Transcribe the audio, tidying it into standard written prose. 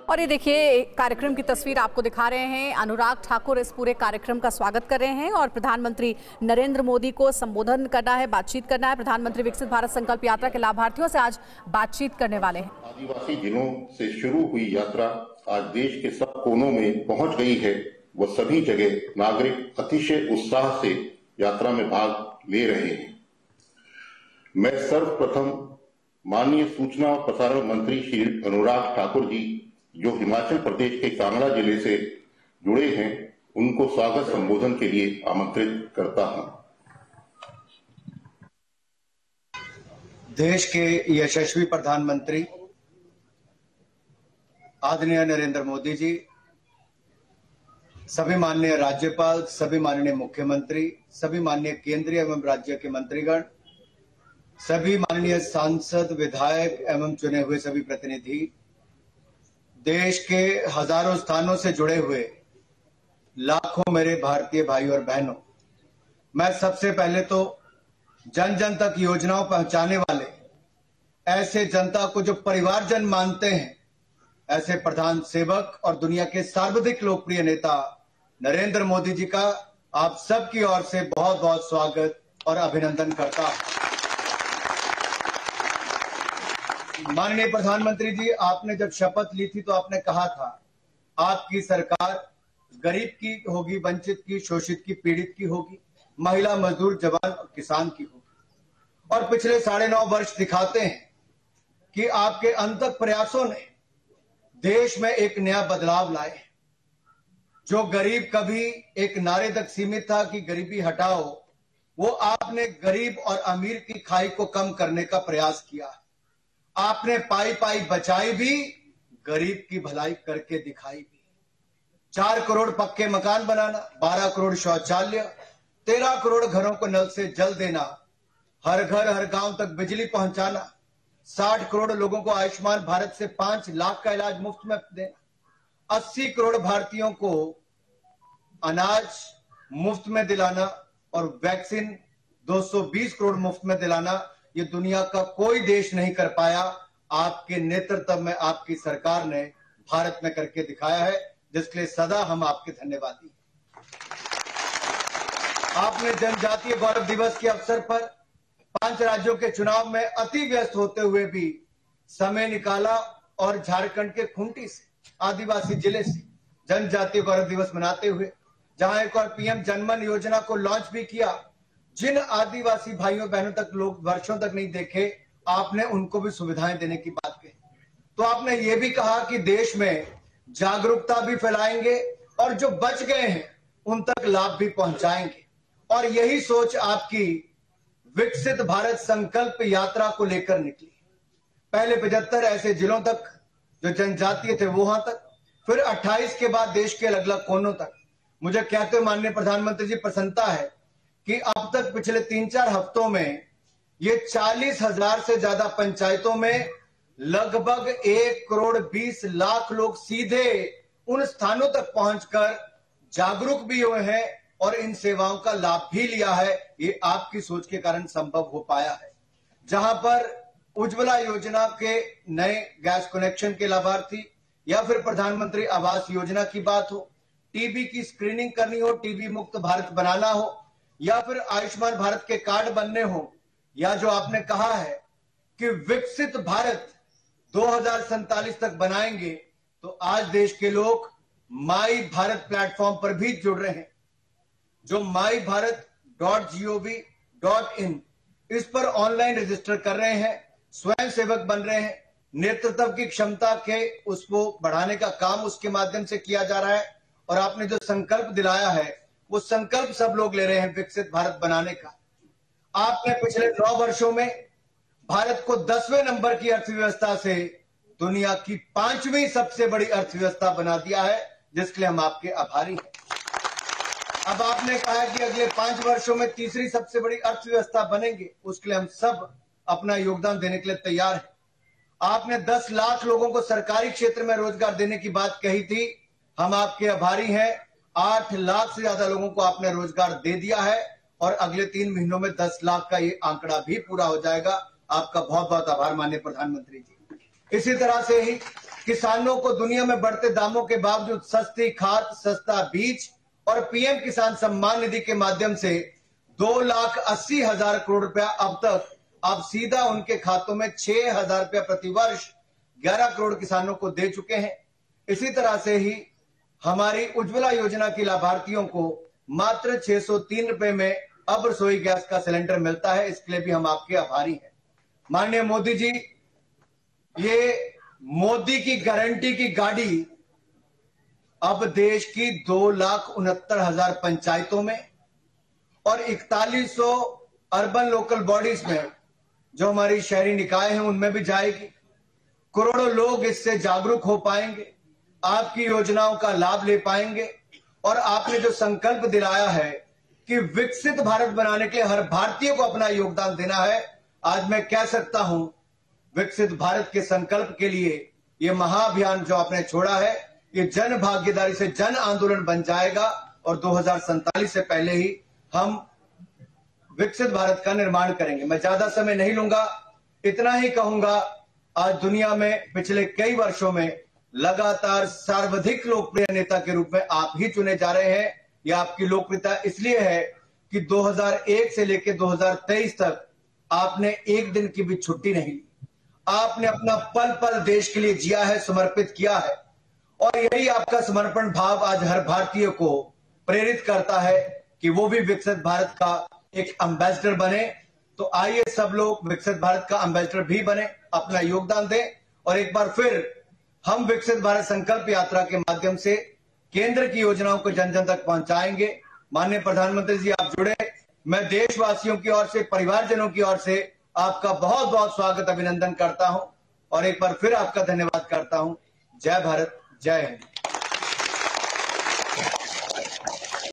और ये देखिए कार्यक्रम की तस्वीर आपको दिखा रहे हैं। अनुराग ठाकुर इस पूरे कार्यक्रम का स्वागत कर रहे हैं और प्रधानमंत्री नरेंद्र मोदी को संबोधन करना है, बातचीत करना है। प्रधानमंत्री विकसित भारत संकल्प यात्रा के लाभार्थियों से आज बातचीत करने वाले हैं। आदिवासी जिलों से शुरू हुई यात्रा आज देश के सब कोनों में पहुंच गई है। वो सभी जगह नागरिक अतिशय उत्साह से यात्रा में भाग ले रहे हैं। मैं सर्वप्रथम माननीय सूचना और प्रसारण मंत्री श्री अनुराग ठाकुर जी, जो हिमाचल प्रदेश के कांगड़ा जिले से जुड़े हैं, उनको स्वागत संबोधन के लिए आमंत्रित करता हूं। देश के यशस्वी प्रधानमंत्री आदरणीय नरेंद्र मोदी जी, सभी माननीय राज्यपाल, सभी माननीय मुख्यमंत्री, सभी माननीय केंद्रीय एवं राज्य के मंत्रीगण, सभी माननीय सांसद, विधायक एवं चुने हुए सभी प्रतिनिधि, देश के हजारों स्थानों से जुड़े हुए लाखों मेरे भारतीय भाई और बहनों, मैं सबसे पहले तो जन जन तक योजनाओं पहुंचाने वाले ऐसे जनता को जो परिवारजन मानते हैं, ऐसे प्रधान सेवक और दुनिया के सर्वाधिक लोकप्रिय नेता नरेंद्र मोदी जी का आप सबकी ओर से बहुत बहुत स्वागत और अभिनंदन करता हूं। माननीय प्रधानमंत्री जी, आपने जब शपथ ली थी तो आपने कहा था आपकी सरकार गरीब की होगी, वंचित की, शोषित की, पीड़ित की होगी, महिला, मजदूर, जवान और किसान की होगी। और पिछले 9.5 वर्ष दिखाते हैं कि आपके अनथक प्रयासों ने देश में एक नया बदलाव लाए। जो गरीब कभी एक नारे तक सीमित था कि गरीबी हटाओ, वो आपने गरीब और अमीर की खाई को कम करने का प्रयास किया। आपने पाई पाई बचाई भी, गरीब की भलाई करके दिखाई भी। 4 करोड़ पक्के मकान बनाना, 12 करोड़ शौचालय, 13 करोड़ घरों को नल से जल देना, हर घर हर गांव तक बिजली पहुंचाना, 60 करोड़ लोगों को आयुष्मान भारत से 5 लाख का इलाज मुफ्त में देना, 80 करोड़ भारतीयों को अनाज मुफ्त में दिलाना और वैक्सीन 220 करोड़ मुफ्त में दिलाना, ये दुनिया का कोई देश नहीं कर पाया। आपके नेतृत्व में आपकी सरकार ने भारत में करके दिखाया है, जिसके लिए सदा हम आपके धन्यवादी हैं। आपने जनजातीय गौरव दिवस के अवसर पर 5 राज्यों के चुनाव में अति व्यस्त होते हुए भी समय निकाला और झारखंड के खूंटी से, आदिवासी जिले से जनजातीय गौरव दिवस मनाते हुए, जहां एक और पीएम जनमन योजना को लॉन्च भी किया। जिन आदिवासी भाइयों बहनों तक लोग वर्षों तक नहीं देखे, आपने उनको भी सुविधाएं देने की बात कही। तो आपने ये भी कहा कि देश में जागरूकता भी फैलाएंगे और जो बच गए हैं उन तक लाभ भी पहुंचाएंगे। और यही सोच आपकी विकसित भारत संकल्प यात्रा को लेकर निकली। पहले 75 ऐसे जिलों तक जो जनजातीय थे वहां तक, फिर 28 के बाद देश के अलग अलग कोनों तक। मुझे कहते हुए माननीय प्रधानमंत्री जी प्रसन्नता है कि अब तक पिछले 3-4 हफ्तों में ये 40,000 से ज्यादा पंचायतों में लगभग 1 करोड़ 20 लाख लोग सीधे उन स्थानों तक पहुंचकर जागरूक भी हुए हैं और इन सेवाओं का लाभ भी लिया है। ये आपकी सोच के कारण संभव हो पाया है। जहां पर उज्ज्वला योजना के नए गैस कनेक्शन के लाभार्थी, या फिर प्रधानमंत्री आवास योजना की बात हो, टीबी की स्क्रीनिंग करनी हो, टीबी मुक्त भारत बनाना हो, या फिर आयुष्मान भारत के कार्ड बनने हो, या जो आपने कहा है कि विकसित भारत 2047 तक बनाएंगे, तो आज देश के लोग माई भारत प्लेटफॉर्म पर भी जुड़ रहे हैं। जो mybharat.gov.in इस पर ऑनलाइन रजिस्टर कर रहे हैं, स्वयं सेवक बन रहे हैं। नेतृत्व की क्षमता के उसको बढ़ाने का काम उसके माध्यम से किया जा रहा है। और आपने जो संकल्प दिलाया है, वो संकल्प सब लोग ले रहे हैं विकसित भारत बनाने का। आपने पिछले 9 वर्षों में भारत को 10वें नंबर की अर्थव्यवस्था से दुनिया की 5वीं सबसे बड़ी अर्थव्यवस्था बना दिया है, जिसके लिए हम आपके आभारी हैं। अब आपने कहा कि अगले 5 वर्षों में तीसरी सबसे बड़ी अर्थव्यवस्था बनेंगे, उसके लिए हम सब अपना योगदान देने के लिए तैयार हैं। आपने 10 लाख लोगों को सरकारी क्षेत्र में रोजगार देने की बात कही थी, हम आपके आभारी हैं। 8 लाख से ज्यादा लोगों को आपने रोजगार दे दिया है और अगले 3 महीनों में 10 लाख का ये आंकड़ा भी पूरा हो जाएगा। आपका बहुत बहुत आभार माननीय प्रधानमंत्री जी। इसी तरह से ही किसानों को दुनिया में बढ़ते दामों के बावजूद सस्ती खाद, सस्ता बीज और पीएम किसान सम्मान निधि के माध्यम से 2,80,000 करोड़ रुपया अब तक आप सीधा उनके खातों में 6,000 रुपया प्रति वर्ष 11 करोड़ किसानों को दे चुके हैं। इसी तरह से ही हमारी उज्ज्वला योजना की लाभार्थियों को मात्र 603 रुपए में अब रसोई गैस का सिलेंडर मिलता है। इसके लिए भी हम आपके आभारी हैं। माननीय मोदी जी, ये मोदी की गारंटी की गाड़ी अब देश की 2,69,000 पंचायतों में और 4100 अर्बन लोकल बॉडीज में जो हमारी शहरी निकाय हैं उनमें भी जाएगी। करोड़ों लोग इससे जागरूक हो पाएंगे, आपकी योजनाओं का लाभ ले पाएंगे और आपने जो संकल्प दिलाया है कि विकसित भारत बनाने के लिए हर भारतीय को अपना योगदान देना है, आज मैं कह सकता हूं विकसित भारत के संकल्प के लिए ये महाअभियान जो आपने छोड़ा है ये जन भागीदारी से जन आंदोलन बन जाएगा और 2047 से पहले ही हम विकसित भारत का निर्माण करेंगे। मैं ज्यादा समय नहीं लूंगा, इतना ही कहूंगा, आज दुनिया में पिछले कई वर्षों में लगातार सर्वाधिक लोकप्रिय नेता के रूप में आप ही चुने जा रहे हैं। यह आपकी लोकप्रियता इसलिए है कि 2001 से लेकर 2023 तक आपने एक दिन की भी छुट्टी नहीं ली। आपने अपना पल पल देश के लिए जिया है, समर्पित किया है और यही आपका समर्पण भाव आज हर भारतीय को प्रेरित करता है कि वो भी विकसित भारत का एक एम्बेसडर बने। तो आइए सब लोग विकसित भारत का एम्बेसडर भी बने, अपना योगदान दें और एक बार फिर हम विकसित भारत संकल्प यात्रा के माध्यम से केंद्र की योजनाओं को जन जन तक पहुंचाएंगे। माननीय प्रधानमंत्री जी, आप जुड़े, मैं देशवासियों की ओर से, परिवारजनों की ओर से आपका बहुत बहुत स्वागत, अभिनंदन करता हूं और एक बार फिर आपका धन्यवाद करता हूं। जय भारत, जय हिंद।